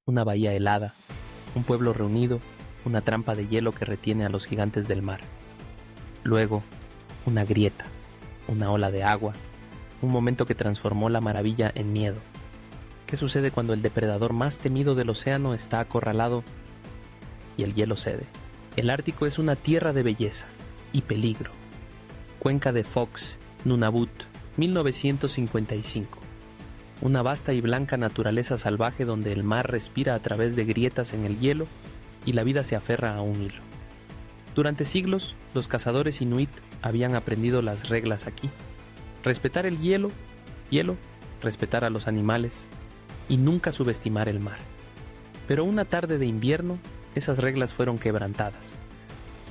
una bahía helada, un pueblo reunido, una trampa de hielo que retiene a los gigantes del mar. Luego, una grieta, una ola de agua, un momento que transformó la maravilla en miedo. ¿Qué sucede cuando el depredador más temido del océano está acorralado y el hielo cede? El Ártico es una tierra de belleza y peligro. Cuenca de Fox, Nunavut, 1955. Una vasta y blanca naturaleza salvaje donde el mar respira a través de grietas en el hielo y la vida se aferra a un hilo. Durante siglos, los cazadores inuit habían aprendido las reglas aquí. Respetar el hielo, respetar a los animales y nunca subestimar el mar. Pero una tarde de invierno, esas reglas fueron quebrantadas.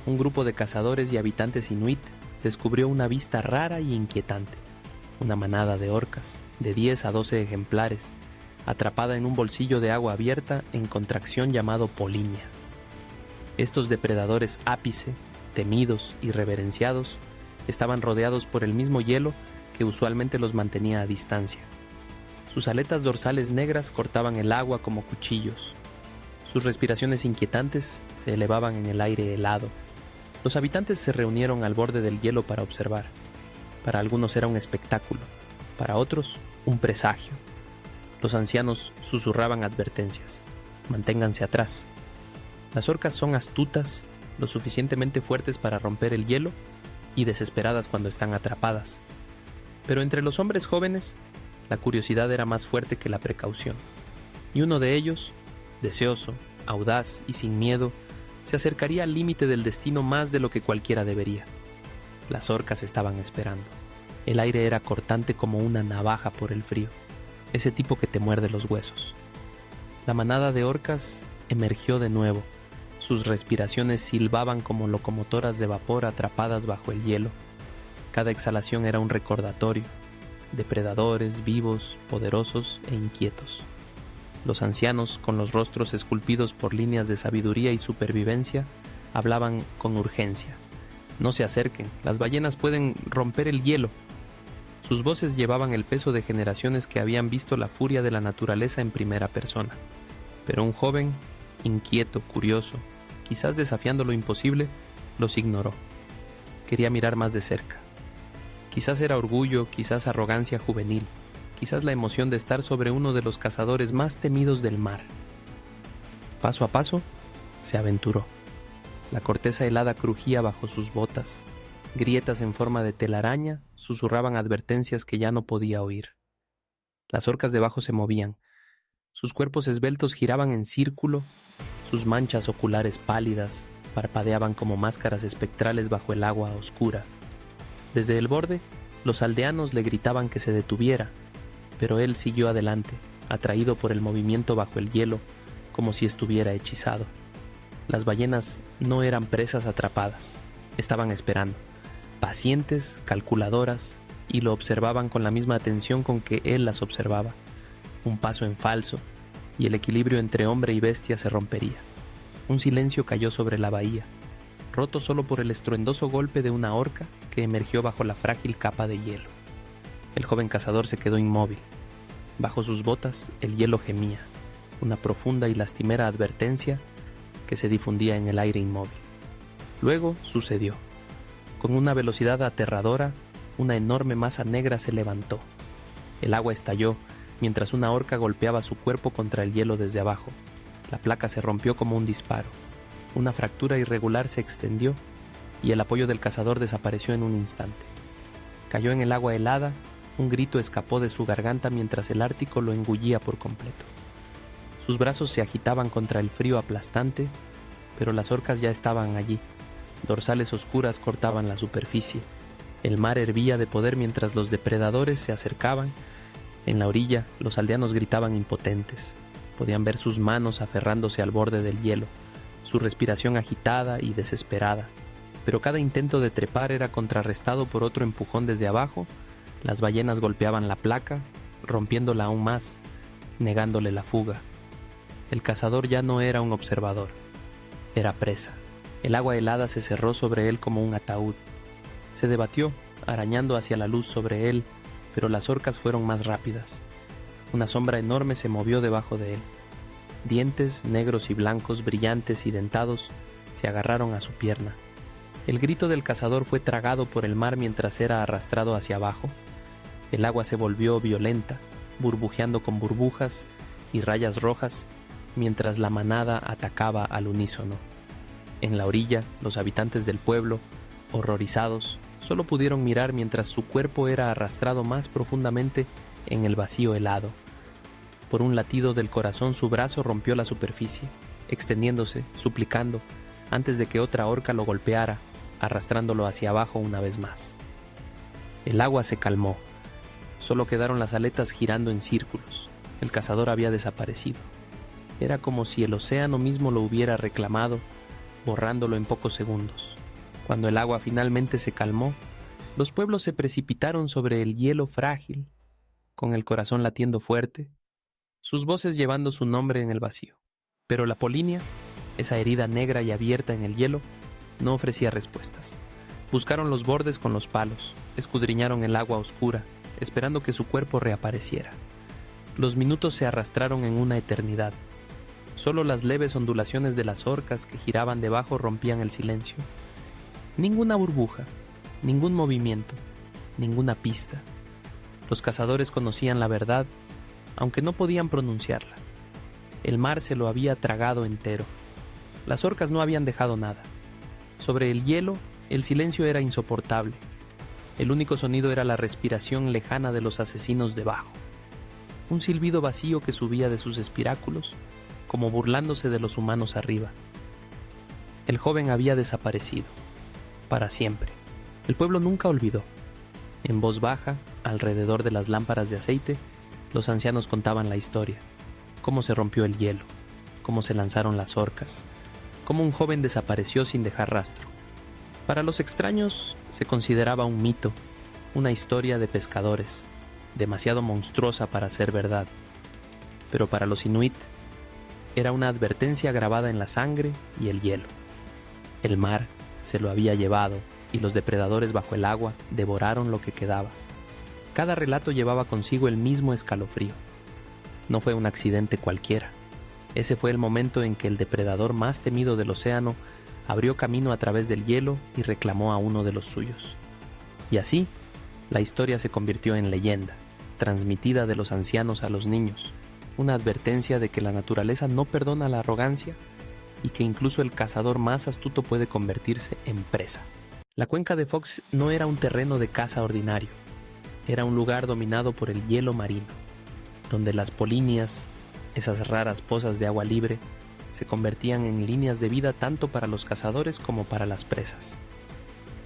Un grupo de cazadores y habitantes inuit descubrió una vista rara y inquietante. Una manada de orcas, de 10 a 12 ejemplares, atrapada en un bolsillo de agua abierta en contracción llamado polinia. Estos depredadores ápice, temidos y reverenciados, estaban rodeados por el mismo hielo que usualmente los mantenía a distancia. Sus aletas dorsales negras cortaban el agua como cuchillos. Sus respiraciones inquietantes se elevaban en el aire helado. Los habitantes se reunieron al borde del hielo para observar. Para algunos era un espectáculo, para otros un presagio. Los ancianos susurraban advertencias. Manténganse atrás. Las orcas son astutas, lo suficientemente fuertes para romper el hielo y desesperadas cuando están atrapadas. Pero entre los hombres jóvenes, la curiosidad era más fuerte que la precaución. Y uno de ellos, deseoso, audaz y sin miedo, se acercaría al límite del destino más de lo que cualquiera debería. Las orcas estaban esperando. El aire era cortante como una navaja por el frío, ese tipo que te muerde los huesos. La manada de orcas emergió de nuevo. Sus respiraciones silbaban como locomotoras de vapor atrapadas bajo el hielo. Cada exhalación era un recordatorio. Depredadores, vivos, poderosos e inquietos. Los ancianos, con los rostros esculpidos por líneas de sabiduría y supervivencia, hablaban con urgencia. No se acerquen, las ballenas pueden romper el hielo. Sus voces llevaban el peso de generaciones que habían visto la furia de la naturaleza en primera persona. Pero un joven, inquieto, curioso, quizás desafiando lo imposible, los ignoró. Quería mirar más de cerca. Quizás era orgullo, quizás arrogancia juvenil, quizás la emoción de estar sobre uno de los cazadores más temidos del mar. Paso a paso, se aventuró. La corteza helada crujía bajo sus botas. Grietas en forma de telaraña susurraban advertencias que ya no podía oír. Las orcas debajo se movían. Sus cuerpos esbeltos giraban en círculo, sus manchas oculares pálidas parpadeaban como máscaras espectrales bajo el agua oscura. Desde el borde, los aldeanos le gritaban que se detuviera, pero él siguió adelante, atraído por el movimiento bajo el hielo, como si estuviera hechizado. Las ballenas no eran presas atrapadas, estaban esperando, pacientes, calculadoras, y lo observaban con la misma atención con que él las observaba. Un paso en falso, y el equilibrio entre hombre y bestia se rompería. Un silencio cayó sobre la bahía, roto solo por el estruendoso golpe de una orca que emergió bajo la frágil capa de hielo. El joven cazador se quedó inmóvil. Bajo sus botas, el hielo gemía, una profunda y lastimera advertencia que se difundía en el aire inmóvil. Luego sucedió. Con una velocidad aterradora, una enorme masa negra se levantó. El agua estalló mientras una orca golpeaba su cuerpo contra el hielo desde abajo. La placa se rompió como un disparo. Una fractura irregular se extendió y el apoyo del cazador desapareció en un instante. Cayó en el agua helada, un grito escapó de su garganta mientras el Ártico lo engullía por completo. Sus brazos se agitaban contra el frío aplastante, pero las orcas ya estaban allí. Dorsales oscuras cortaban la superficie. El mar hervía de poder mientras los depredadores se acercaban. En la orilla, los aldeanos gritaban impotentes. Podían ver sus manos aferrándose al borde del hielo, su respiración agitada y desesperada. Pero cada intento de trepar era contrarrestado por otro empujón desde abajo. Las ballenas golpeaban la placa, rompiéndola aún más, negándole la fuga. El cazador ya no era un observador, era presa. El agua helada se cerró sobre él como un ataúd. Se debatió, arañando hacia la luz sobre él, pero las orcas fueron más rápidas. Una sombra enorme se movió debajo de él. Dientes negros y blancos, brillantes y dentados, se agarraron a su pierna. El grito del cazador fue tragado por el mar mientras era arrastrado hacia abajo. El agua se volvió violenta, burbujeando con burbujas y rayas rojas, mientras la manada atacaba al unísono. En la orilla, los habitantes del pueblo, horrorizados, solo pudieron mirar mientras su cuerpo era arrastrado más profundamente en el vacío helado. Por un latido del corazón, su brazo rompió la superficie, extendiéndose, suplicando, antes de que otra orca lo golpeara, arrastrándolo hacia abajo una vez más. El agua se calmó. Solo quedaron las aletas girando en círculos. El cazador había desaparecido. Era como si el océano mismo lo hubiera reclamado, borrándolo en pocos segundos. Cuando el agua finalmente se calmó, los pueblos se precipitaron sobre el hielo frágil, con el corazón latiendo fuerte, sus voces llevando su nombre en el vacío. Pero la Polinia, esa herida negra y abierta en el hielo, no ofrecía respuestas. Buscaron los bordes con los palos, escudriñaron el agua oscura, esperando que su cuerpo reapareciera. Los minutos se arrastraron en una eternidad. Solo las leves ondulaciones de las orcas que giraban debajo rompían el silencio. Ninguna burbuja, ningún movimiento, ninguna pista. Los cazadores conocían la verdad, aunque no podían pronunciarla. El mar se lo había tragado entero. Las orcas no habían dejado nada. Sobre el hielo, el silencio era insoportable. El único sonido era la respiración lejana de los asesinos debajo. Un silbido vacío que subía de sus espiráculos, como burlándose de los humanos arriba. El joven había desaparecido, para siempre. El pueblo nunca olvidó. En voz baja, alrededor de las lámparas de aceite, los ancianos contaban la historia. Cómo se rompió el hielo, cómo se lanzaron las orcas, cómo un joven desapareció sin dejar rastro. Para los extraños se consideraba un mito, una historia de pescadores, demasiado monstruosa para ser verdad. Pero para los inuit era una advertencia grabada en la sangre y el hielo. El mar se lo había llevado y los depredadores bajo el agua devoraron lo que quedaba. Cada relato llevaba consigo el mismo escalofrío. No fue un accidente cualquiera. Ese fue el momento en que el depredador más temido del océano abrió camino a través del hielo y reclamó a uno de los suyos. Y así, la historia se convirtió en leyenda, transmitida de los ancianos a los niños, una advertencia de que la naturaleza no perdona la arrogancia y que incluso el cazador más astuto puede convertirse en presa. La cuenca de Fox no era un terreno de caza ordinario, era un lugar dominado por el hielo marino, donde las polinias, esas raras pozas de agua libre, se convertían en líneas de vida tanto para los cazadores como para las presas.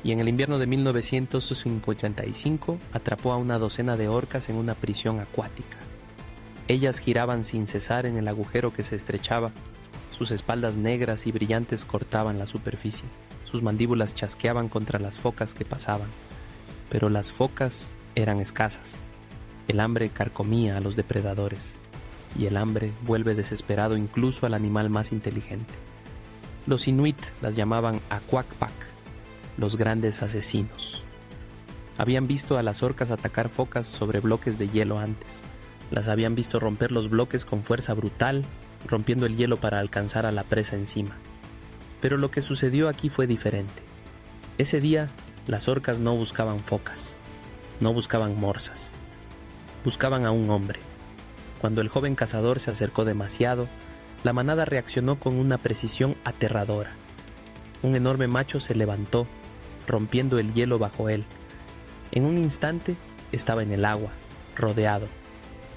Y en el invierno de 1955 atrapó a una docena de orcas en una prisión acuática. Ellas giraban sin cesar en el agujero que se estrechaba, sus espaldas negras y brillantes cortaban la superficie, sus mandíbulas chasqueaban contra las focas que pasaban. Pero las focas eran escasas. El hambre carcomía a los depredadores, y el hambre vuelve desesperado incluso al animal más inteligente. Los inuit las llamaban Aquakpak, los grandes asesinos. Habían visto a las orcas atacar focas sobre bloques de hielo antes. Las habían visto romper los bloques con fuerza brutal, rompiendo el hielo para alcanzar a la presa encima. Pero lo que sucedió aquí fue diferente. Ese día, las orcas no buscaban focas, no buscaban morsas. Buscaban a un hombre. Cuando el joven cazador se acercó demasiado, la manada reaccionó con una precisión aterradora. Un enorme macho se levantó, rompiendo el hielo bajo él. En un instante, estaba en el agua, rodeado.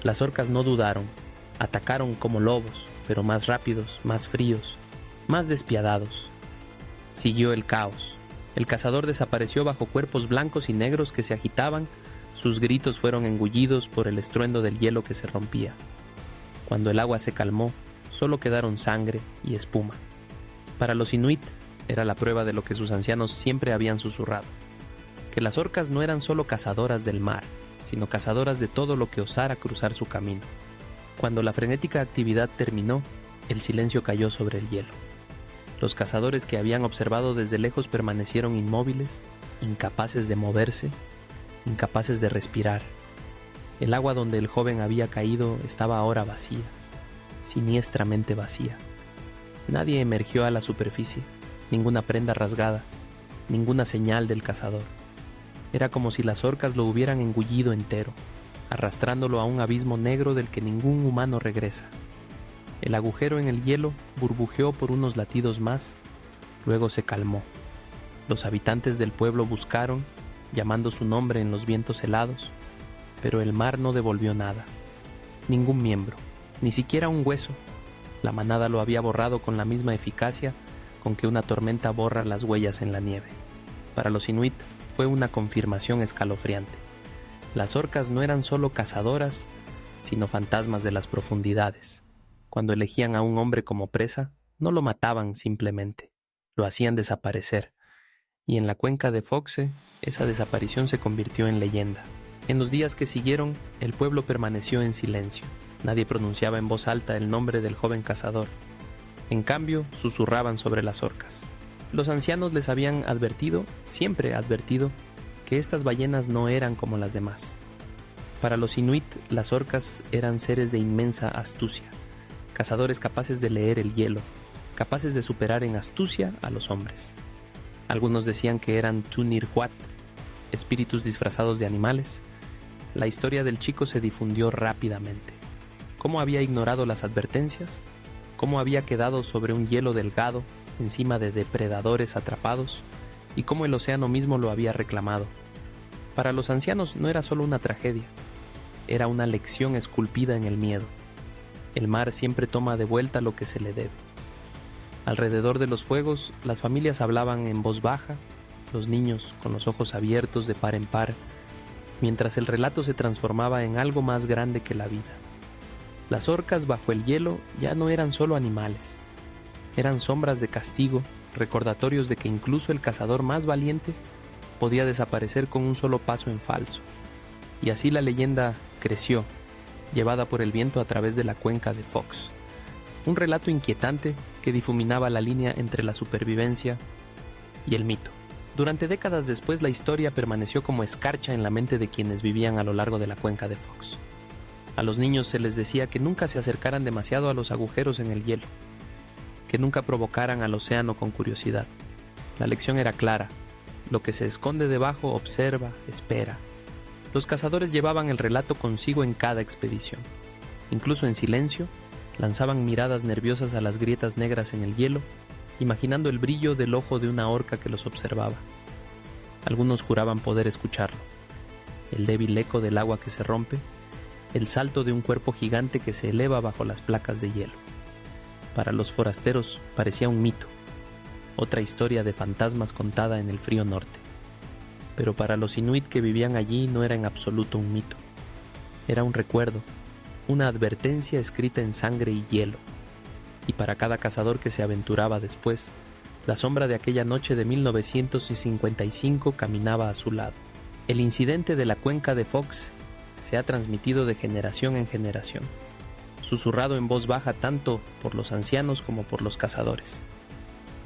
Las orcas no dudaron, atacaron como lobos, pero más rápidos, más fríos, más despiadados. Siguió el caos. El cazador desapareció bajo cuerpos blancos y negros que se agitaban. Sus gritos fueron engullidos por el estruendo del hielo que se rompía. Cuando el agua se calmó, solo quedaron sangre y espuma. Para los inuit era la prueba de lo que sus ancianos siempre habían susurrado, que las orcas no eran solo cazadoras del mar, sino cazadoras de todo lo que osara cruzar su camino. Cuando la frenética actividad terminó, el silencio cayó sobre el hielo. Los cazadores que habían observado desde lejos permanecieron inmóviles, incapaces de moverse, incapaces de respirar. El agua donde el joven había caído estaba ahora vacía. siniestramente vacía. Nadie emergió a la superficie, ninguna prenda rasgada, ninguna señal del cazador. Era como si las orcas lo hubieran engullido entero, arrastrándolo a un abismo negro del que ningún humano regresa. El agujero en el hielo burbujeó por unos latidos más, luego se calmó. Los habitantes del pueblo buscaron, llamando su nombre en los vientos helados, pero el mar no devolvió nada. Ningún miembro, ni siquiera un hueso. La manada lo había borrado con la misma eficacia con que una tormenta borra las huellas en la nieve. Para los inuit fue una confirmación escalofriante. Las orcas no eran solo cazadoras, sino fantasmas de las profundidades. Cuando elegían a un hombre como presa, no lo mataban simplemente, lo hacían desaparecer. Y en la cuenca de Foxe, esa desaparición se convirtió en leyenda. En los días que siguieron, el pueblo permaneció en silencio. Nadie pronunciaba en voz alta el nombre del joven cazador. En cambio, susurraban sobre las orcas. Los ancianos les habían advertido, siempre advertido, que estas ballenas no eran como las demás. Para los inuit, las orcas eran seres de inmensa astucia, cazadores capaces de leer el hielo, capaces de superar en astucia a los hombres. Algunos decían que eran Tunirhuat, espíritus disfrazados de animales. La historia del chico se difundió rápidamente. ¿Cómo había ignorado las advertencias? ¿Cómo había quedado sobre un hielo delgado, encima de depredadores atrapados? ¿Y cómo el océano mismo lo había reclamado? Para los ancianos no era solo una tragedia, era una lección esculpida en el miedo. El mar siempre toma de vuelta lo que se le debe. Alrededor de los fuegos, las familias hablaban en voz baja, los niños con los ojos abiertos de par en par, mientras el relato se transformaba en algo más grande que la vida. Las orcas bajo el hielo ya no eran solo animales, eran sombras de castigo, recordatorios de que incluso el cazador más valiente podía desaparecer con un solo paso en falso. Y así la leyenda creció, llevada por el viento a través de la cuenca de Fox. Un relato inquietante que difuminaba la línea entre la supervivencia y el mito. Durante décadas después, la historia permaneció como escarcha en la mente de quienes vivían a lo largo de la cuenca de Fox. A los niños se les decía que nunca se acercaran demasiado a los agujeros en el hielo, que nunca provocaran al océano con curiosidad. La lección era clara: lo que se esconde debajo observa, espera. Los cazadores llevaban el relato consigo en cada expedición. Incluso en silencio, lanzaban miradas nerviosas a las grietas negras en el hielo, imaginando el brillo del ojo de una orca que los observaba. Algunos juraban poder escucharlo: el débil eco del agua que se rompe, el salto de un cuerpo gigante que se eleva bajo las placas de hielo. Para los forasteros parecía un mito, otra historia de fantasmas contada en el frío norte. Pero para los inuit que vivían allí no era en absoluto un mito. Era un recuerdo, una advertencia escrita en sangre y hielo. Y para cada cazador que se aventuraba después, la sombra de aquella noche de 1955 caminaba a su lado. El incidente de la cuenca de Fox se ha transmitido de generación en generación, susurrado en voz baja tanto por los ancianos como por los cazadores.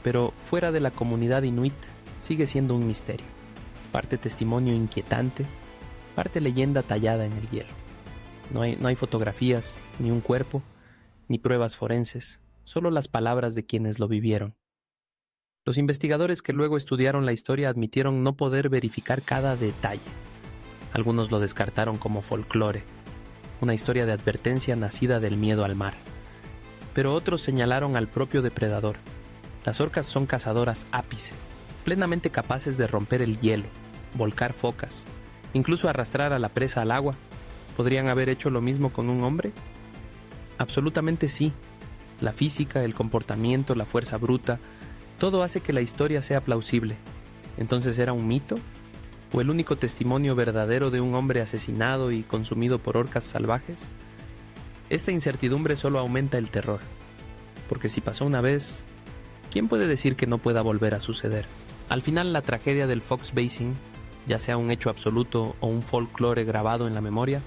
Pero fuera de la comunidad inuit sigue siendo un misterio, parte testimonio inquietante, parte leyenda tallada en el hielo. No hay fotografías, ni un cuerpo, ni pruebas forenses, solo las palabras de quienes lo vivieron. Los investigadores que luego estudiaron la historia admitieron no poder verificar cada detalle. Algunos lo descartaron como folclore, una historia de advertencia nacida del miedo al mar. Pero otros señalaron al propio depredador. Las orcas son cazadoras ápice, plenamente capaces de romper el hielo, volcar focas, incluso arrastrar a la presa al agua. ¿Podrían haber hecho lo mismo con un hombre? Absolutamente sí. La física, el comportamiento, la fuerza bruta, todo hace que la historia sea plausible. ¿Entonces era un mito? ¿O el único testimonio verdadero de un hombre asesinado y consumido por orcas salvajes? Esta incertidumbre solo aumenta el terror, porque si pasó una vez, ¿quién puede decir que no pueda volver a suceder? Al final, la tragedia del Fox Basin, ya sea un hecho absoluto o un folclore grabado en la memoria,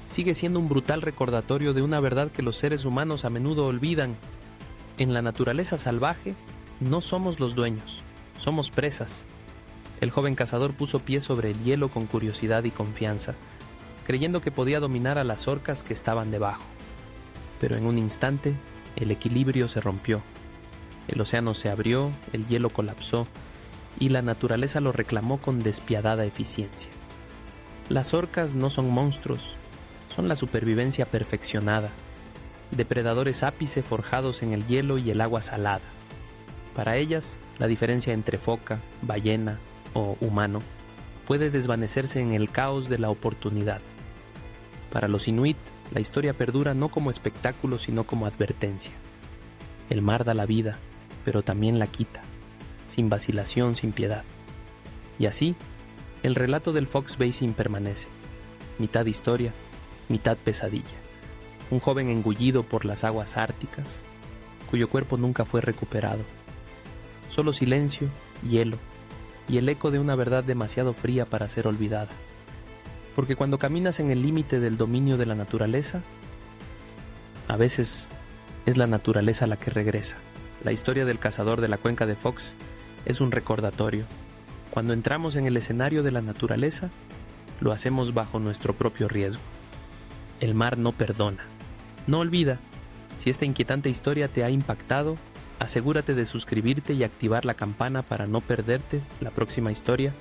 sigue siendo un brutal recordatorio de una verdad que los seres humanos a menudo olvidan. En la naturaleza salvaje, no somos los dueños, somos presas. El joven cazador puso pie sobre el hielo con curiosidad y confianza, creyendo que podía dominar a las orcas que estaban debajo. Pero en un instante, el equilibrio se rompió. El océano se abrió, el hielo colapsó, y la naturaleza lo reclamó con despiadada eficiencia. Las orcas no son monstruos, son la supervivencia perfeccionada, depredadores ápice forjados en el hielo y el agua salada. Para ellas, la diferencia entre foca, ballena o humano puede desvanecerse en el caos de la oportunidad. Para los inuit, la historia perdura no como espectáculo sino como advertencia. El mar da la vida, pero también la quita, sin vacilación, sin piedad. Y así, el relato del Fox Basin permanece, mitad historia, mitad pesadilla. Un joven engullido por las aguas árticas, cuyo cuerpo nunca fue recuperado. Solo silencio, hielo y el eco de una verdad demasiado fría para ser olvidada. Porque cuando caminas en el límite del dominio de la naturaleza, a veces es la naturaleza la que regresa. La historia del cazador de la cuenca de Fox es un recordatorio. Cuando entramos en el escenario de la naturaleza, lo hacemos bajo nuestro propio riesgo. El mar no perdona, no olvida. Si esta inquietante historia te ha impactado, asegúrate de suscribirte y activar la campana para no perderte la próxima historia,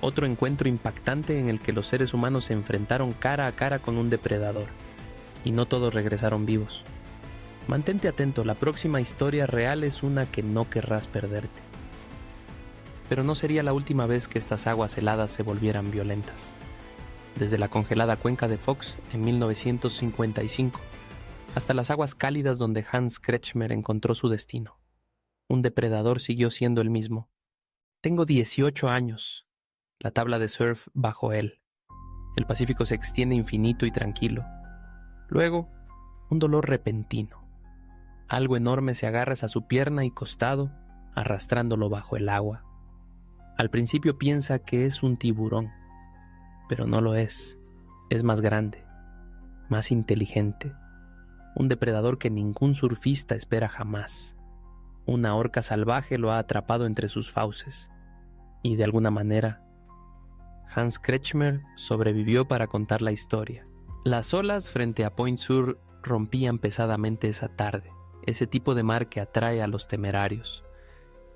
otro encuentro impactante en el que los seres humanos se enfrentaron cara a cara con un depredador, y no todos regresaron vivos. Mantente atento, la próxima historia real es una que no querrás perderte. Pero no sería la última vez que estas aguas heladas se volvieran violentas. Desde la congelada cuenca de Fox en 1955, hasta las aguas cálidas donde Hans Kretschmer encontró su destino, un depredador siguió siendo el mismo. Tengo 18 años, la tabla de surf bajo él. El Pacífico se extiende infinito y tranquilo. Luego, un dolor repentino. Algo enorme se agarra a su pierna y costado, arrastrándolo bajo el agua. Al principio piensa que es un tiburón, pero no lo es. Es más grande, más inteligente, un depredador que ningún surfista espera jamás. Una orca salvaje lo ha atrapado entre sus fauces, y de alguna manera, Hans Kretschmer sobrevivió para contar la historia. Las olas frente a Point Sur rompían pesadamente esa tarde, ese tipo de mar que atrae a los temerarios.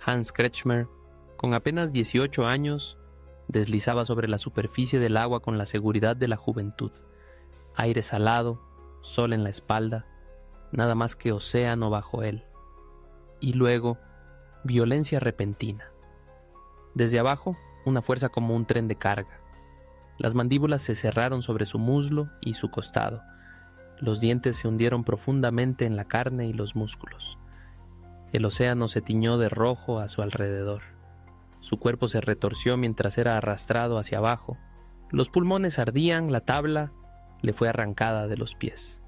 Hans Kretschmer, con apenas 18 años, deslizaba sobre la superficie del agua con la seguridad de la juventud. Aire salado, sol en la espalda, nada más que océano bajo él. Y luego, violencia repentina. Desde abajo, una fuerza como un tren de carga. Las mandíbulas se cerraron sobre su muslo y su costado. Los dientes se hundieron profundamente en la carne y los músculos. El océano se tiñó de rojo a su alrededor. Su cuerpo se retorció mientras era arrastrado hacia abajo. Los pulmones ardían, la tabla le fue arrancada de los pies.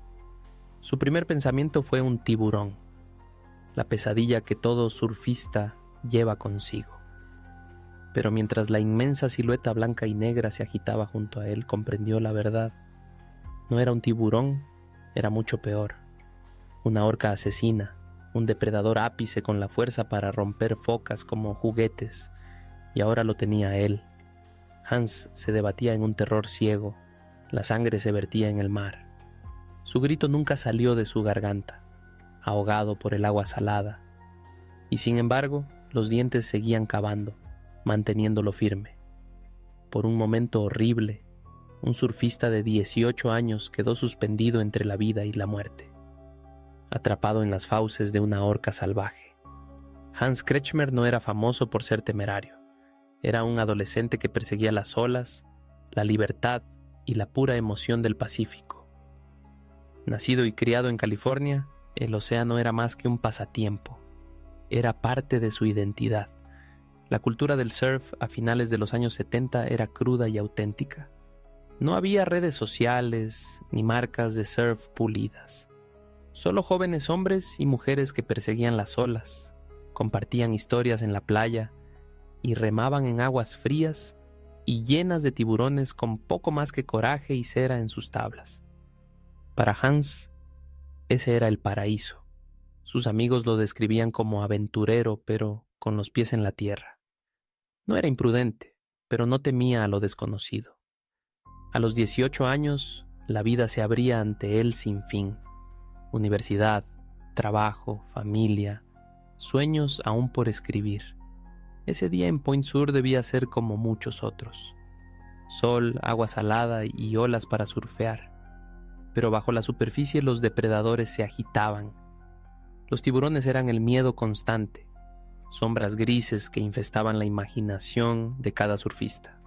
Su primer pensamiento fue un tiburón, la pesadilla que todo surfista lleva consigo. Pero mientras la inmensa silueta blanca y negra se agitaba junto a él, comprendió la verdad. No era un tiburón, era mucho peor. Una orca asesina, un depredador ápice con la fuerza para romper focas como juguetes, y ahora lo tenía él. Hans se debatía en un terror ciego, la sangre se vertía en el mar. Su grito nunca salió de su garganta, ahogado por el agua salada, y sin embargo, los dientes seguían cavando, manteniéndolo firme. Por un momento horrible, un surfista de 18 años quedó suspendido entre la vida y la muerte, atrapado en las fauces de una orca salvaje. Hans Kretschmer no era famoso por ser temerario. Era un adolescente que perseguía las olas, la libertad y la pura emoción del Pacífico. Nacido y criado en California, el océano era más que un pasatiempo. Era parte de su identidad. La cultura del surf a finales de los años 70 era cruda y auténtica. No había redes sociales ni marcas de surf pulidas. Solo jóvenes hombres y mujeres que perseguían las olas, compartían historias en la playa y remaban en aguas frías y llenas de tiburones con poco más que coraje y cera en sus tablas. Para Hans, ese era el paraíso. Sus amigos lo describían como aventurero, pero con los pies en la tierra. No era imprudente, pero no temía a lo desconocido. A los 18 años, la vida se abría ante él sin fin. universidad, trabajo, familia, sueños aún por escribir. Ese día en Point Sur debía ser como muchos otros. Sol, agua salada y olas para surfear. Pero bajo la superficie los depredadores se agitaban. Los tiburones eran el miedo constante, sombras grises que infestaban la imaginación de cada surfista.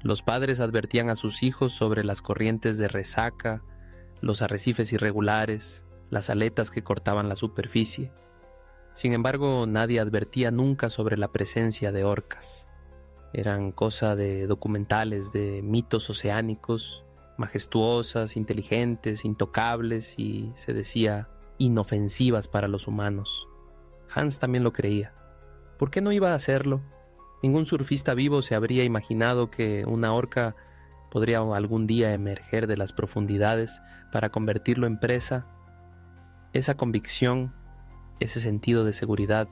Los padres advertían a sus hijos sobre las corrientes de resaca, los arrecifes irregulares, las aletas que cortaban la superficie. Sin embargo, nadie advertía nunca sobre la presencia de orcas. Eran cosa de documentales, de mitos oceánicos, majestuosas, inteligentes, intocables y, se decía, inofensivas para los humanos. Hans también lo creía. ¿Por qué no iba a hacerlo? Ningún surfista vivo se habría imaginado que una orca podría algún día emerger de las profundidades para convertirlo en presa. Esa convicción, ese sentido de seguridad,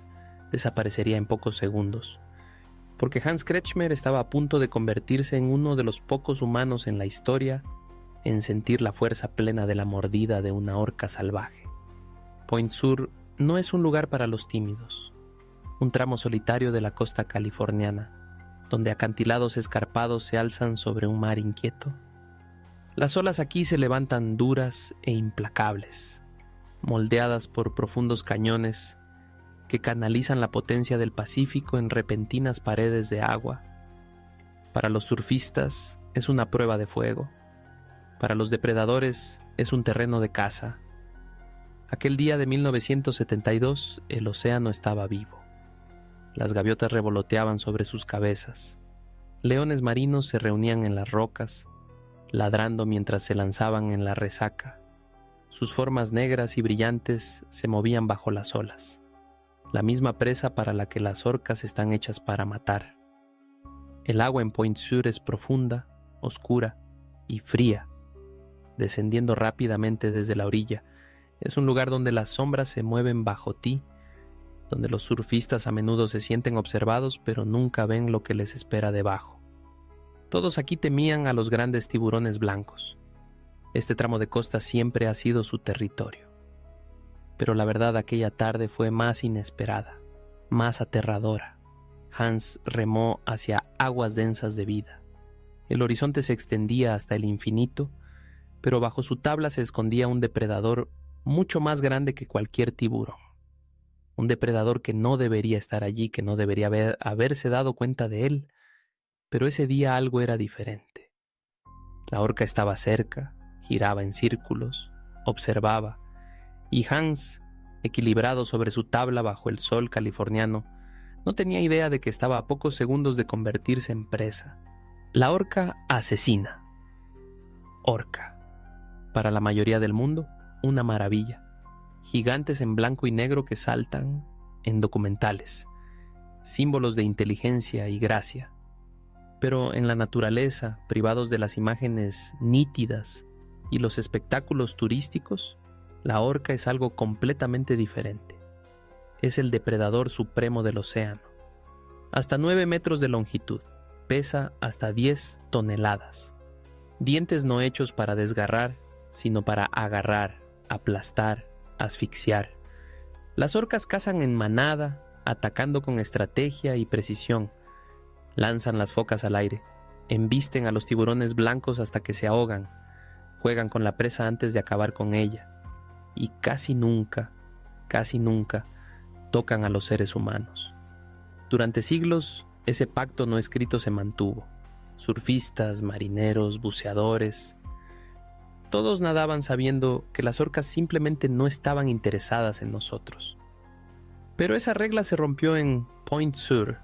desaparecería en pocos segundos, porque Hans Kretschmer estaba a punto de convertirse en uno de los pocos humanos en la historia en sentir la fuerza plena de la mordida de una orca salvaje. Point Sur no es un lugar para los tímidos, un tramo solitario de la costa californiana, donde acantilados escarpados se alzan sobre un mar inquieto. Las olas aquí se levantan duras e implacables, moldeadas por profundos cañones que canalizan la potencia del Pacífico en repentinas paredes de agua. Para los surfistas es una prueba de fuego. Para los depredadores es un terreno de caza. Aquel día de 1972 el océano estaba vivo. Las gaviotas revoloteaban sobre sus cabezas. Leones marinos se reunían en las rocas, ladrando mientras se lanzaban en la resaca. Sus formas negras y brillantes se movían bajo las olas, la misma presa para la que las orcas están hechas para matar. El agua en Point Sur es profunda, oscura y fría, descendiendo rápidamente desde la orilla. Es un lugar donde las sombras se mueven bajo ti, donde los surfistas a menudo se sienten observados pero nunca ven lo que les espera debajo. Todos aquí temían a los grandes tiburones blancos. Este tramo de costa siempre ha sido su territorio. Pero la verdad, aquella tarde fue más inesperada, más aterradora. Hans remó hacia aguas densas de vida. El horizonte se extendía hasta el infinito, pero bajo su tabla se escondía un depredador mucho más grande que cualquier tiburón. Un depredador que no debería estar allí, que no debería haberse dado cuenta de él. Pero ese día algo era diferente. La orca estaba cerca, giraba en círculos, observaba, y Hans, equilibrado sobre su tabla bajo el sol californiano, no tenía idea de que estaba a pocos segundos de convertirse en presa. La orca asesina. Orca. Para la mayoría del mundo, una maravilla. Gigantes en blanco y negro que saltan en documentales. Símbolos de inteligencia y gracia. Pero en la naturaleza, privados de las imágenes nítidas y los espectáculos turísticos, la orca es algo completamente diferente. Es el depredador supremo del océano. Hasta 9 metros de longitud, pesa hasta 10 toneladas. Dientes no hechos para desgarrar, sino para agarrar, aplastar, asfixiar. Las orcas cazan en manada, atacando con estrategia y precisión. Lanzan las focas al aire, embisten a los tiburones blancos hasta que se ahogan, juegan con la presa antes de acabar con ella, y casi nunca tocan a los seres humanos. Durante siglos, ese pacto no escrito se mantuvo. Surfistas, marineros, buceadores, todos nadaban sabiendo que las orcas simplemente no estaban interesadas en nosotros. Pero esa regla se rompió en Point Sur.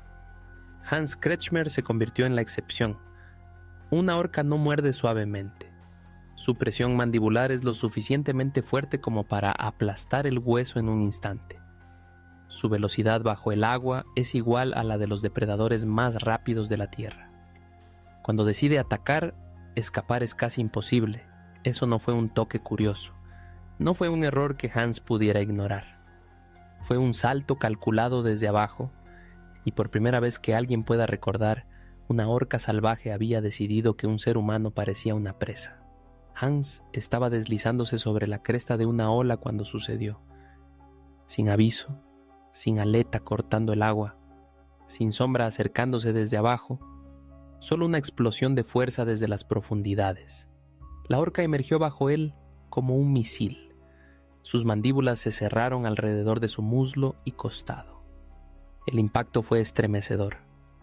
Hans Kretschmer se convirtió en la excepción. Una orca no muerde suavemente. Su presión mandibular es lo suficientemente fuerte como para aplastar el hueso en un instante. Su velocidad bajo el agua es igual a la de los depredadores más rápidos de la tierra. Cuando decide atacar, escapar es casi imposible. Eso no fue un toque curioso. No fue un error que Hans pudiera ignorar. Fue un salto calculado desde abajo, y por primera vez que alguien pueda recordar, una orca salvaje había decidido que un ser humano parecía una presa. Hans estaba deslizándose sobre la cresta de una ola cuando sucedió. Sin aviso, sin aleta cortando el agua, sin sombra acercándose desde abajo, solo una explosión de fuerza desde las profundidades. La orca emergió bajo él como un misil. Sus mandíbulas se cerraron alrededor de su muslo y costado. El impacto fue estremecedor,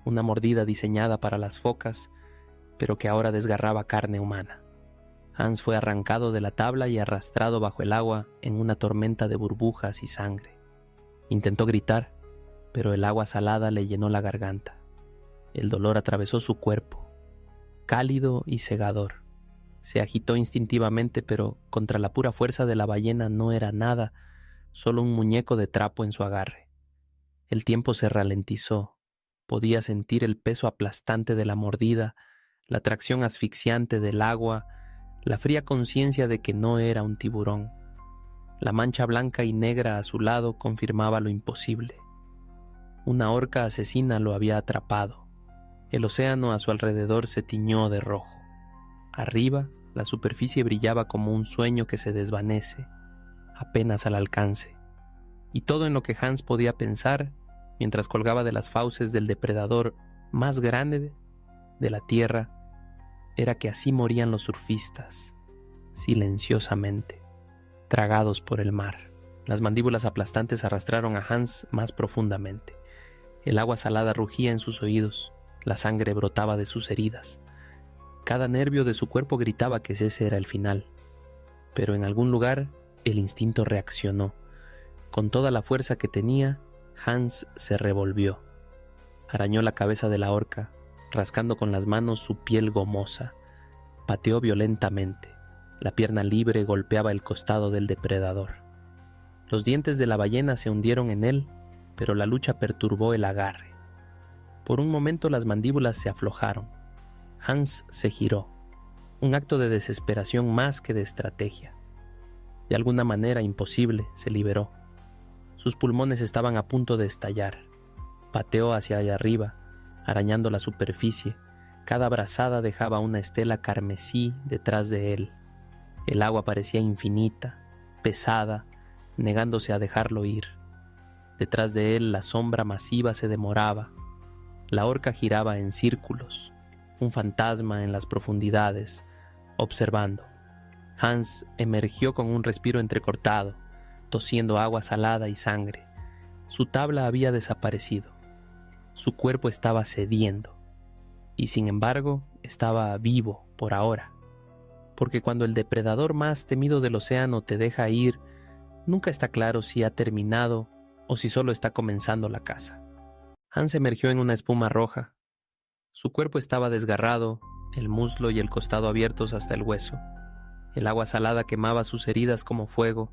una mordida diseñada para las focas, pero que ahora desgarraba carne humana. Hans fue arrancado de la tabla y arrastrado bajo el agua en una tormenta de burbujas y sangre. Intentó gritar, pero el agua salada le llenó la garganta. El dolor atravesó su cuerpo, cálido y cegador. Se agitó instintivamente, pero contra la pura fuerza de la ballena no era nada, solo un muñeco de trapo en su agarre. El tiempo se ralentizó. Podía sentir el peso aplastante de la mordida, la tracción asfixiante del agua, la fría conciencia de que no era un tiburón. La mancha blanca y negra a su lado confirmaba lo imposible. Una orca asesina lo había atrapado. El océano a su alrededor se tiñó de rojo. Arriba, la superficie brillaba como un sueño que se desvanece, apenas al alcance. Y todo en lo que Hans podía pensar, mientras colgaba de las fauces del depredador más grande de la tierra, era que así morían los surfistas, silenciosamente, tragados por el mar. Las mandíbulas aplastantes arrastraron a Hans más profundamente. El agua salada rugía en sus oídos, la sangre brotaba de sus heridas. Cada nervio de su cuerpo gritaba que ese era el final. Pero en algún lugar el instinto reaccionó. Con toda la fuerza que tenía, Hans se revolvió. Arañó la cabeza de la orca, rascando con las manos su piel gomosa. Pateó violentamente. La pierna libre golpeaba el costado del depredador. Los dientes de la ballena se hundieron en él, pero la lucha perturbó el agarre. Por un momento las mandíbulas se aflojaron. Hans se giró, un acto de desesperación más que de estrategia. De alguna manera imposible, se liberó. Sus pulmones estaban a punto de estallar. Pateó hacia allá arriba, arañando la superficie. Cada brazada dejaba una estela carmesí detrás de él. El agua parecía infinita, pesada, negándose a dejarlo ir. Detrás de él la sombra masiva se demoraba. La orca giraba en círculos, un fantasma en las profundidades, observando. Hans emergió con un respiro entrecortado, tosiendo agua salada y sangre. Su tabla había desaparecido. Su cuerpo estaba cediendo. Y sin embargo, estaba vivo por ahora. Porque cuando el depredador más temido del océano te deja ir, nunca está claro si ha terminado o si solo está comenzando la caza. Hans emergió en una espuma roja. Su cuerpo estaba desgarrado, el muslo y el costado abiertos hasta el hueso. El agua salada quemaba sus heridas como fuego.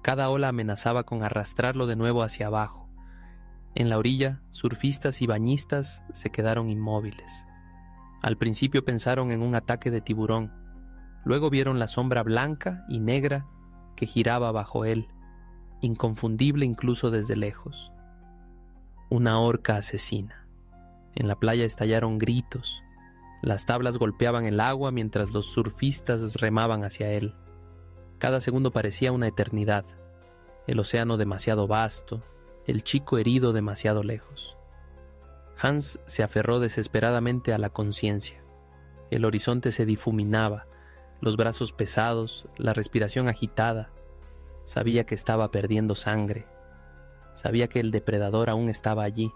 Cada ola amenazaba con arrastrarlo de nuevo hacia abajo. En la orilla, surfistas y bañistas se quedaron inmóviles. Al principio pensaron en un ataque de tiburón. Luego vieron la sombra blanca y negra que giraba bajo él, inconfundible incluso desde lejos. Una orca asesina. En la playa estallaron gritos. Las tablas golpeaban el agua mientras los surfistas remaban hacia él. Cada segundo parecía una eternidad. El océano demasiado vasto, el chico herido demasiado lejos. Hans se aferró desesperadamente a la conciencia. El horizonte se difuminaba, los brazos pesados, la respiración agitada. Sabía que estaba perdiendo sangre. Sabía que el depredador aún estaba allí.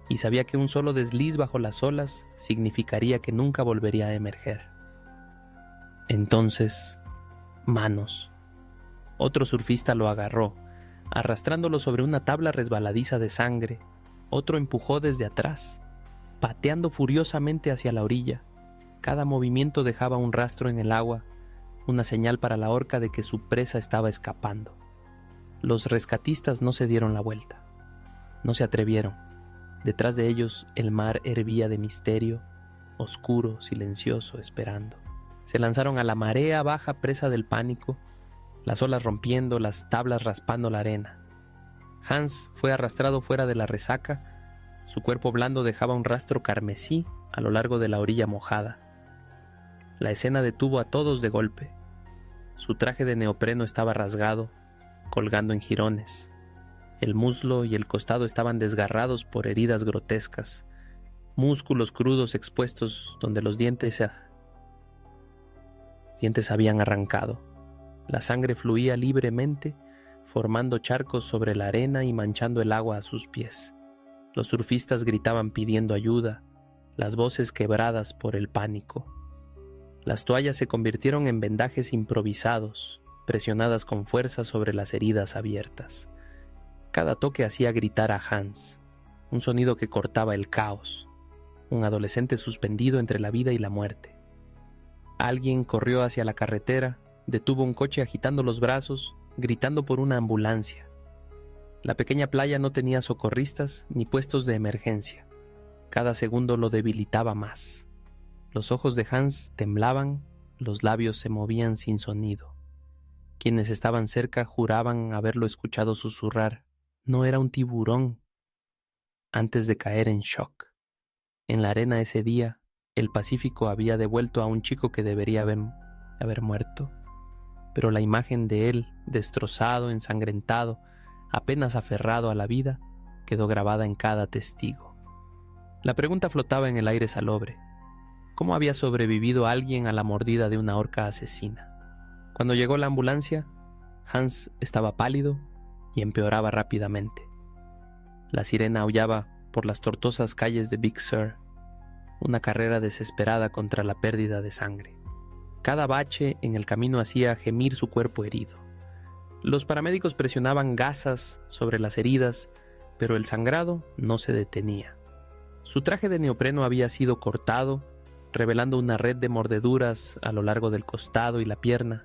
Y sabía que un solo desliz bajo las olas significaría que nunca volvería a emerger. Entonces, manos. Otro surfista lo agarró, arrastrándolo sobre una tabla resbaladiza de sangre. Otro empujó desde atrás, pateando furiosamente hacia la orilla. Cada movimiento dejaba un rastro en el agua, una señal para la orca de que su presa estaba escapando. Los rescatistas no se dieron la vuelta. No se atrevieron. Detrás de ellos el mar hervía de misterio, oscuro, silencioso, esperando. Se lanzaron a la marea baja presa del pánico, las olas rompiendo, las tablas raspando la arena. Hans fue arrastrado fuera de la resaca. Su cuerpo blando dejaba un rastro carmesí a lo largo de la orilla mojada. La escena detuvo a todos de golpe. Su traje de neopreno estaba rasgado, colgando en jirones. El muslo y el costado estaban desgarrados por heridas grotescas, músculos crudos expuestos donde los dientes habían arrancado. La sangre fluía libremente, formando charcos sobre la arena y manchando el agua a sus pies. Los surfistas gritaban pidiendo ayuda, las voces quebradas por el pánico. Las toallas se convirtieron en vendajes improvisados, presionadas con fuerza sobre las heridas abiertas. Cada toque hacía gritar a Hans, un sonido que cortaba el caos, un adolescente suspendido entre la vida y la muerte. Alguien corrió hacia la carretera, detuvo un coche agitando los brazos, gritando por una ambulancia. La pequeña playa no tenía socorristas ni puestos de emergencia. Cada segundo lo debilitaba más. Los ojos de Hans temblaban, los labios se movían sin sonido. Quienes estaban cerca juraban haberlo escuchado susurrar: «No era un tiburón», antes de caer en shock. En la arena ese día, el Pacífico había devuelto a un chico que debería haber muerto, pero la imagen de él, destrozado, ensangrentado, apenas aferrado a la vida, quedó grabada en cada testigo. La pregunta flotaba en el aire salobre: ¿cómo había sobrevivido alguien a la mordida de una orca asesina? Cuando llegó la ambulancia, Hans estaba pálido y empeoraba rápidamente. La sirena aullaba por las tortuosas calles de Big Sur, una carrera desesperada contra la pérdida de sangre. Cada bache en el camino hacía gemir su cuerpo herido. Los paramédicos presionaban gasas sobre las heridas, pero el sangrado no se detenía. Su traje de neopreno había sido cortado, revelando una red de mordeduras a lo largo del costado y la pierna,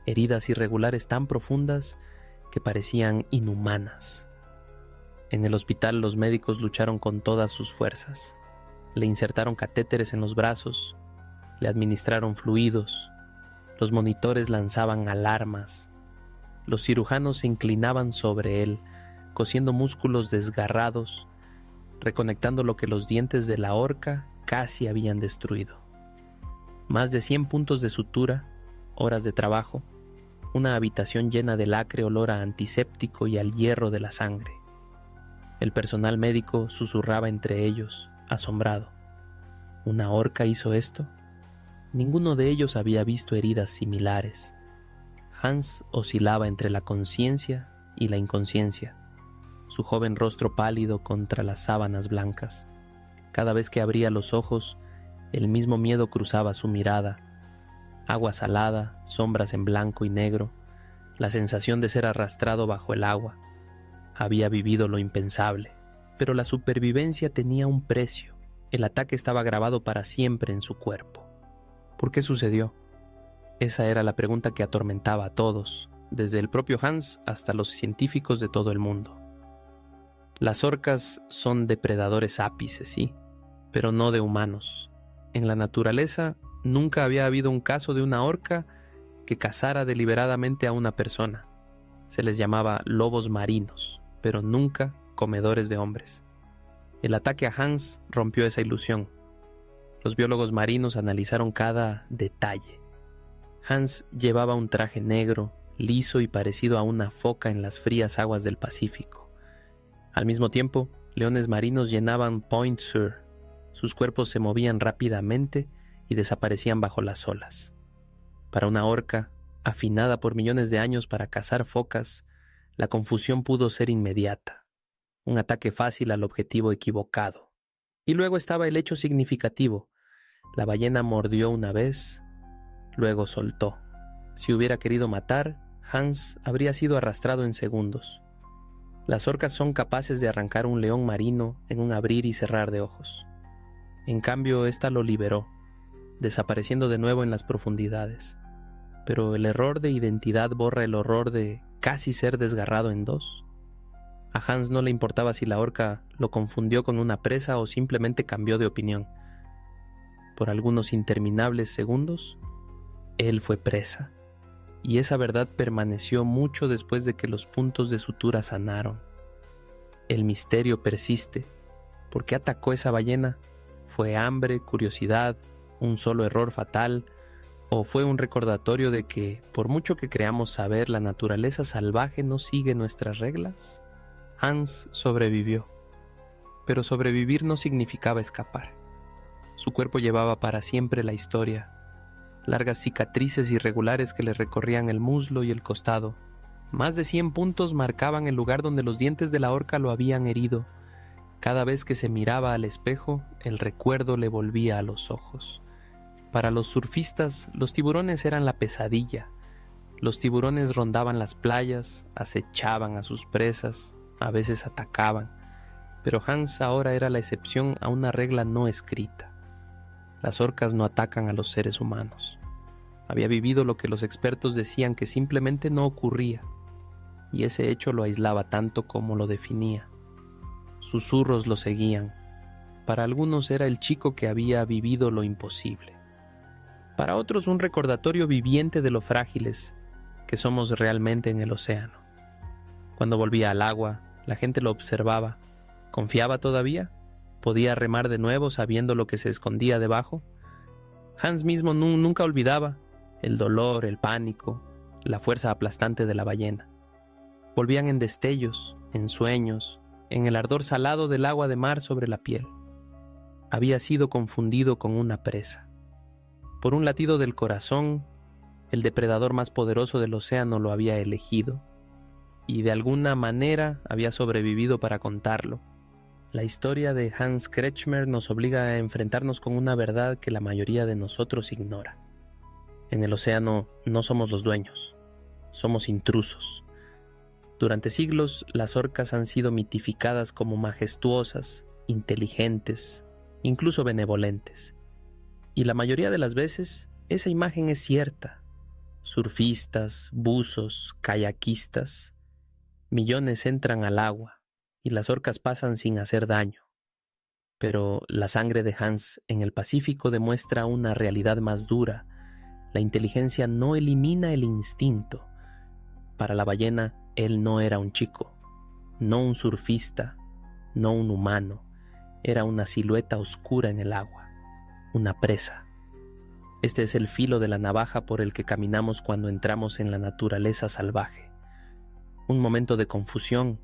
heridas irregulares tan profundas que parecían inhumanas. En el hospital los médicos lucharon con todas sus fuerzas. Le insertaron catéteres en los brazos, le administraron fluidos, los monitores lanzaban alarmas, los cirujanos se inclinaban sobre él, cosiendo músculos desgarrados, reconectando lo que los dientes de la orca casi habían destruido. Más de 100 puntos de sutura, horas de trabajo, una habitación llena del acre olor a antiséptico y al hierro de la sangre. El personal médico susurraba entre ellos, asombrado. ¿Una orca hizo esto? Ninguno de ellos había visto heridas similares. Hans oscilaba entre la conciencia y la inconsciencia, su joven rostro pálido contra las sábanas blancas. Cada vez que abría los ojos, el mismo miedo cruzaba su mirada. Agua salada, sombras en blanco y negro, la sensación de ser arrastrado bajo el agua. Había vivido lo impensable, pero la supervivencia tenía un precio. El ataque estaba grabado para siempre en su cuerpo. ¿Por qué sucedió? Esa era la pregunta que atormentaba a todos, desde el propio Hans hasta los científicos de todo el mundo. Las orcas son depredadores ápices, sí, pero no de humanos. En la naturaleza nunca había habido un caso de una orca que cazara deliberadamente a una persona. Se les llamaba lobos marinos, pero nunca comedores de hombres. El ataque a Hans rompió esa ilusión. Los biólogos marinos analizaron cada detalle. Hans llevaba un traje negro, liso y parecido a una foca en las frías aguas del Pacífico. Al mismo tiempo, leones marinos llenaban Point Sur. Sus cuerpos se movían rápidamente y desaparecían bajo las olas. Para una orca, afinada por millones de años para cazar focas, la confusión pudo ser inmediata. Un ataque fácil al objetivo equivocado. Y luego estaba el hecho significativo. La ballena mordió una vez, luego soltó. Si hubiera querido matar, Hans habría sido arrastrado en segundos. Las orcas son capaces de arrancar un león marino en un abrir y cerrar de ojos. En cambio, ésta lo liberó, desapareciendo de nuevo en las profundidades. Pero el error de identidad borra el horror de casi ser desgarrado en dos. A Hans no le importaba si la orca lo confundió con una presa o simplemente cambió de opinión. Por algunos interminables segundos, él fue presa, y esa verdad permaneció mucho después de que los puntos de sutura sanaron. El misterio persiste. ¿Por qué atacó esa ballena? ¿Fue hambre, curiosidad, un solo error fatal ¿O fue un recordatorio de que, por mucho que creamos saber, la naturaleza salvaje no sigue nuestras reglas? Hans sobrevivió, pero sobrevivir no significaba escapar. Su cuerpo llevaba para siempre la historia, largas cicatrices irregulares que le recorrían el muslo y el costado. Más de 100 puntos marcaban el lugar donde los dientes de la orca lo habían herido. Cada vez que se miraba al espejo, el recuerdo le volvía a los ojos. Para los surfistas, los tiburones eran la pesadilla. Los tiburones rondaban las playas, acechaban a sus presas, a veces atacaban. Pero Hans ahora era la excepción a una regla no escrita. Las orcas no atacan a los seres humanos. Había vivido lo que los expertos decían que simplemente no ocurría, y ese hecho lo aislaba tanto como lo definía. Susurros lo seguían. Para algunos era el chico que había vivido lo imposible. Para otros un recordatorio viviente de lo frágiles que somos realmente en el océano. Cuando volvía al agua, la gente lo observaba. ¿Confiaba todavía? ¿Podía remar de nuevo sabiendo lo que se escondía debajo? Hans mismo nunca olvidaba el dolor, el pánico, la fuerza aplastante de la ballena. Volvían en destellos, en sueños, en el ardor salado del agua de mar sobre la piel. Había sido confundido con una presa. Por un latido del corazón, el depredador más poderoso del océano lo había elegido, y de alguna manera había sobrevivido para contarlo. La historia de Hans Kretschmer nos obliga a enfrentarnos con una verdad que la mayoría de nosotros ignora. En el océano no somos los dueños, somos intrusos. Durante siglos, las orcas han sido mitificadas como majestuosas, inteligentes, incluso benevolentes. Y la mayoría de las veces, esa imagen es cierta. Surfistas, buzos, kayakistas, millones entran al agua y las orcas pasan sin hacer daño. Pero la sangre de Hans en el Pacífico demuestra una realidad más dura. La inteligencia no elimina el instinto. Para la ballena, él no era un chico, no un surfista, no un humano. Era una silueta oscura en el agua, una presa. Este es el filo de la navaja por el que caminamos cuando entramos en la naturaleza salvaje. Un momento de confusión,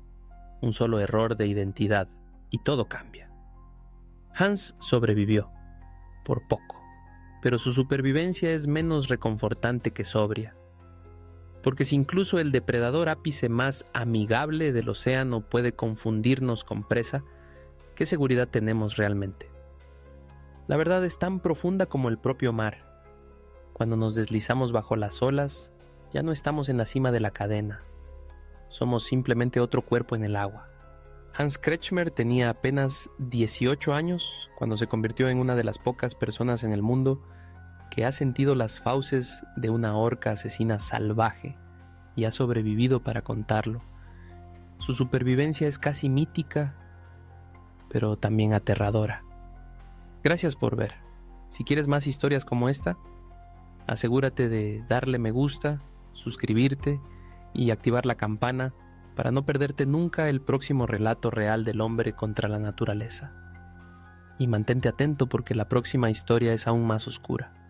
un solo error de identidad, y todo cambia. Hans sobrevivió, por poco, pero su supervivencia es menos reconfortante que sobria. Porque si incluso el depredador ápice más amigable del océano puede confundirnos con presa, ¿qué seguridad tenemos realmente? La verdad es tan profunda como el propio mar. Cuando nos deslizamos bajo las olas, ya no estamos en la cima de la cadena. Somos simplemente otro cuerpo en el agua. Hans Kretschmer tenía apenas 18 años cuando se convirtió en una de las pocas personas en el mundo que ha sentido las fauces de una orca asesina salvaje y ha sobrevivido para contarlo. Su supervivencia es casi mítica, pero también aterradora. Gracias por ver. Si quieres más historias como esta, asegúrate de darle me gusta, suscribirte y activar la campana para no perderte nunca el próximo relato real del hombre contra la naturaleza. Y mantente atento porque la próxima historia es aún más oscura.